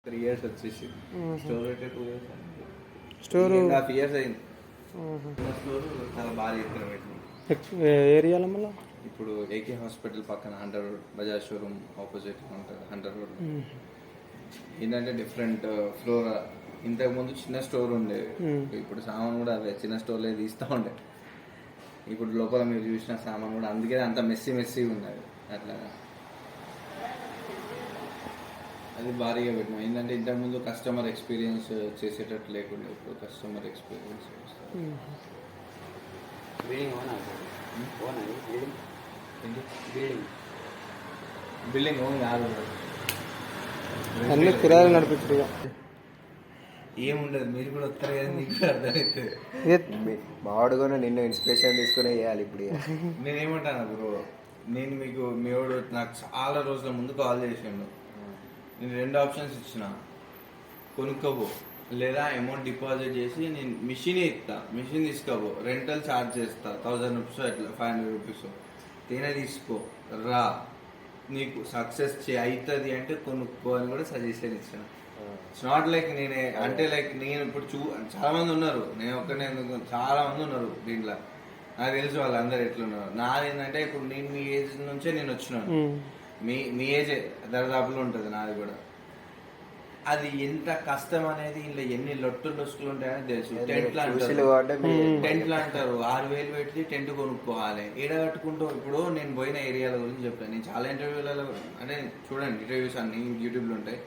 3 years వచ్చేసి store అయితే 2 years store 2.5 years అయింది. స్టోర్ చాలా బాగా చేస్తారు వీటిని. ఏరియాలో మళ్ళీ ఇప్పుడు ఏకే హాస్పిటల్ పక్కన 100 రోడ్ బజాజ్ షోరూమ్ ఆపోజిట్ ఉంటుంది 100 రోడ్. ఏంటంటే డిఫరెంట్ ఫ్లోర్. ఇంతకుముందు చిన్న స్టోర్ ఉండేది, ఇప్పుడు సామాన్ కూడా అదే చిన్న స్టోర్లో తీస్తూ ఉండే. ఇప్పుడు లోపల మీరు చూసిన సామాన్ కూడా అందుకే అంత మెస్సీ ఉన్నది. అట్లా అది భారీగా పెట్టినాం. ఏంటంటే ఇంతకుముందు కస్టమర్ ఎక్స్పీరియన్స్ చేసేటట్టు లేకుండా ఇప్పుడు కస్టమర్ ఎక్స్పీరియన్స్ బిల్డింగ్ ఓన్ కాదు, అన్ని కిరాయిలు నడిపించు. ఏముండదు, మీరు కూడా వస్తారు కదా, మీకు కూడా అర్థమవుతుంది. మావాడుగా నిన్ను ఇన్స్పిరేషన్ తీసుకునే వేయాలి. ఇప్పుడు నేనేమంటాను బ్రో, నేను మీకు మీవాడు నాకు చాలా రోజుల ముందు కాల్ చేసిండు. నేను 2 ఆప్షన్స్ ఇచ్చిన, కొనుక్కోబో లేదా అమౌంట్ డిపాజిట్ చేసి నేను మిషన్ ఇస్తా, మిషన్ తీసుకోబో, రెంటల్ ఛార్జ్ చేస్తా 1000 రూపీస్ అట్లా 500 రూపీస్, తేనె తీసుకో రా, నీకు సక్సెస్ అవుతుంది అంటే కొనుక్కో అని కూడా సజెషన్ ఇచ్చిన. ఇట్స్ నాట్ లైక్ నేనే అంటే లైక్ నేను ఇప్పుడు చాలా మంది ఉన్నారు, నేను ఒక్కనే చాలా మంది ఉన్నారు దీంట్లో, నాకు తెలుసు వాళ్ళందరూ ఎట్లున్నారు. నాది ఏంటంటే ఇప్పుడు నేను మీ ఏజ్ నుంచే నేను వచ్చినాను, మీ ఏజే దరిదాపులో ఉంటుంది నాది కూడా. అది ఎంత కష్టం అనేది ఇంట్లో ఎన్ని లొట్టులు ఉంటాయని తెలుసు. టెంట్లు అంటారు 6,000 పెట్టి టెంట్ కొనుక్కోవాలి, ఏడ కట్టుకుంటూ. ఇప్పుడు నేను పోయిన ఏరియాల గురించి చెప్పాను, నేను చాలా ఇంటర్వ్యూలలో అంటే చూడండి ఇంటర్వ్యూస్ అన్ని యూట్యూబ్లో ఉంటాయి.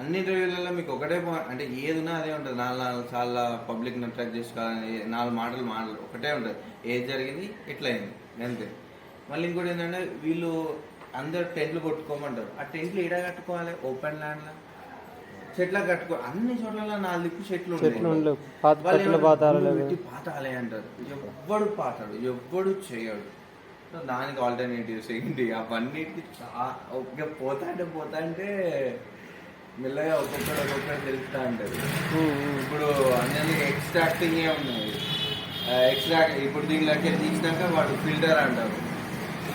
అన్ని ఇంటర్వ్యూలలో మీకు ఒకటే అంటే ఏదున్నా అదే ఉంటుంది, 4 సార్లు పబ్లిక్ని అట్రాక్ట్ చేసుకోవాలని 4 మాటలు ఒకటే ఉంటుంది, ఏది జరిగింది ఎట్లయింది అంతే. మళ్ళీ ఇంకోటి ఏంటంటే వీళ్ళు అందరు టెంట్లు కొట్టుకోమంటారు. ఆ టెంట్లు ఏడా కట్టుకోవాలి? ఓపెన్ ల్యాండ్లో చెట్ల కట్టుకో. అన్ని చోట్ల 4 దిక్కు చెట్లు పాతాలే అంటారు. ఎవ్వడు పాతాడు, ఎవ్వడు చేయడు. దానికి ఆల్టర్నేటివ్స్ ఏంటి అవన్నిటికి పోతా అంటే మెల్లగా ఒక్కొక్కటి తెలుస్తూ ఉంటుంది. ఇప్పుడు అన్ని ఎక్స్ట్రాక్టింగ్ ఉన్నాయి. ఇప్పుడు దీనిలోకి తీసినాక వాడు ఫిల్టర్ అంటారు.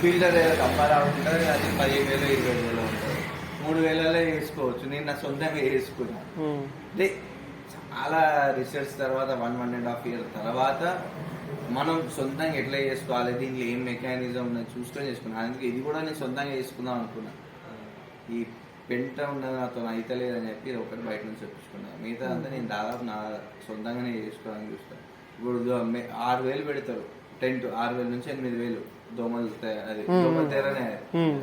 ఫిల్టర్ ఏదో తప్పరా ఉంటుంది, అది 15,000 20,000 ఉంటుంది. 3,000 వేసుకోవచ్చు. నేను నా సొంతంగా వేసుకున్నా. అంటే చాలా రీసెర్చ్ తర్వాత 1.5 year తర్వాత మనం సొంతంగా ఎట్లా చేసుకోవాలి, దీంట్లో ఏం మెకానిజం ఉన్నది చూసుకొని చేసుకున్నాను. అందుకే ఇది కూడా నేను సొంతంగా వేసుకుందాం అనుకున్నా. ఈ పెంట ఉన్నది నాతో అయితలేదని చెప్పి ఇది ఒకటి బయట నుంచి తెప్పించుకున్నాను. మిగతా అంతా నేను దాదాపు నా సొంతంగానే చేసుకోవాలని చూస్తాను. ఇప్పుడు 6,000 పెడతారు టెంట్, 6,000 నుంచి 8,000 దోమలు. అది దోమల తెరనే,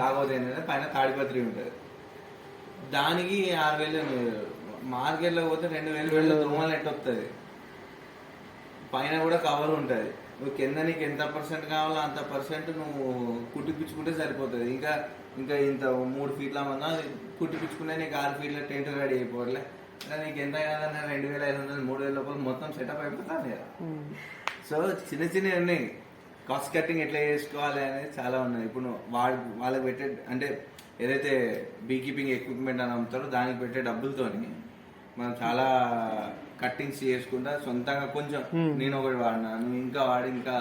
కాకపోతే ఏంటంటే పైన తాడిపత్రి ఉంటుంది, దానికి 6,000. మార్కెట్లో పోతే 2,000 దోమలు ఎట్ట వస్తుంది. పైన కూడా కవర్ ఉంటుంది. నువ్వు కింద నీకు ఎంత % కావాలో అంత % నువ్వు కుట్టిపించుకుంటే సరిపోతుంది. ఇంకా ఇంత 3 ఫీట్ల మంది కుట్టిపించుకుంటే నీకు 6 ఫీట్ల టెంట్ రెడీ అయిపోలే. నీకు ఎంత కాదన్నా 2,500 3,000 లోపల మొత్తం సెటప్ అయిపోతుంది కదా. సో చిన్నవి ఉన్నాయి. కాస్ట్ కటింగ్ ఎట్లా చేసుకోవాలి అనేది చాలా ఉన్నాయి. ఇప్పుడు వాళ్ళకి పెట్టే అంటే ఏదైతే బీ కీపింగ్ ఎక్విప్మెంట్ అని అమ్ముతారో దానికి పెట్టే డబ్బులతోని మనం చాలా కట్టింగ్స్ చేసుకుంటా సొంతంగా కొంచెం నేను ఒకటి వాడినా, నువ్వు ఇంకా వాడి ఇంకా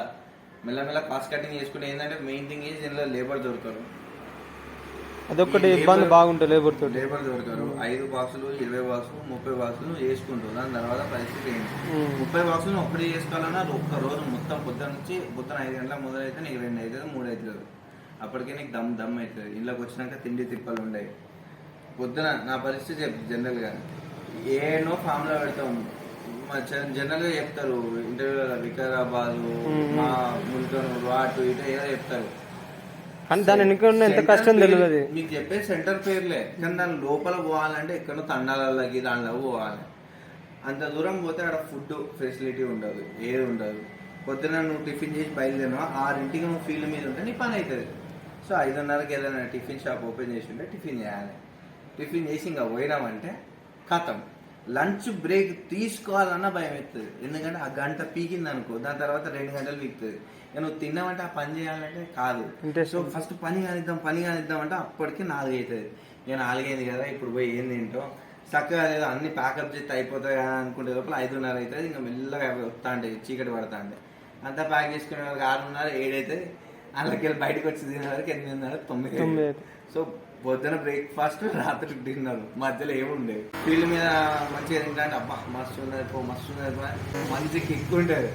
మెల్లమెల్ల కాస్ట్ కటింగ్ చేసుకుంటే ఏంటంటే మెయిన్ థింగ్ ఈజ్ ఇందులో లేబర్ దొరకరు. అదొకటి ఇబ్బంది బాగుంటుంది. లేబర్ దొరకరు. 5 బాక్సులు 20 బాక్సులు 30 బాక్సులు చేసుకుంటారు. దాని తర్వాత పరిస్థితి ఏంటి, 30 బాక్సులు ఒక్కడే చేసుకోవాలన్నా ఒక్క రోజు మొత్తం పొద్దున 5 గంటలకు మొదలైతే నీకు 2 అవుతుంది 3 అవుతుంది. అప్పటికే నీకు దమ్ అవుతుంది. ఇంట్లోకి వచ్చినాక తిండి తిప్పలు ఉండవు. పొద్దున నా పరిస్థితి జనరల్గా ఏనో ఫామ్లో పెడతాం. జనరల్గా చెప్తారు ఇంటర్వ్యూలో వికారాబాదు మా ముల్కనూరు అటు ఇటు ఏదో చెప్తారు, కానీ దాని ఎంత కష్టం తెలియదు. మీకు చెప్పే సెంటర్ పేర్లే, కానీ దాని లోపల పోవాలంటే ఎక్కడో తండాలకి దానిలో పోవాలి. అంత దూరం పోతే అక్కడ ఫుడ్ ఫెసిలిటీ ఉండదు, ఏది ఉండదు. పొద్దున నువ్వు టిఫిన్ చేసి బయలుదేరినా 6ంటికి నువ్వు ఫీల్డ్ మీద ఉంటే నీ పని అవుతుంది. సో 5:30కి ఏదైనా టిఫిన్ షాప్ ఓపెన్ చేసి ఉంటే టిఫిన్ చేయాలి. టిఫిన్ చేసి ఇంకా పోయినామంటే ఖతం. లంచ్ బ్రేక్ తీసుకోవాలన్నా భయం అవుతుంది, ఎందుకంటే ఆ గంట పీకింది అనుకో, దాని తర్వాత 2 గంటలు పీకుతుంది. నువ్వు తిన్నామంటే ఆ పని చేయాలంటే కాదు. సో ఫస్ట్ పని కానిద్దాం అంటే అప్పటికి 4 అవుతుంది. ఇక 4 అయింది కదా, ఇప్పుడు పోయి ఏం తింటాం, చక్కగా లేదు అన్ని ప్యాకప్ చేస్తే అయిపోతాయి కదా అనుకుంటే లోపల 5:30 అవుతుంది. ఇంకా మెల్లగా వస్తా అంటే చీకటి పడతా అంటే అంతా ప్యాక్ చేసుకునే వాళ్ళకి 6:30 7 అవుతుంది. అందులోకి వెళ్ళి బయటకు వచ్చి తినే వరకు 8:30 9 అవుతుంది. సో పొద్దున బ్రేక్ఫాస్ట్ రాత్రి డిన్నర్ మధ్యలో ఏముండేది ఫీల్డ్ మీద మంచిగా తింటే అబ్బా మస్తు ఉన్నది పో మస్తు ఉన్నది పో మంచి కిక్ ఉంటుంది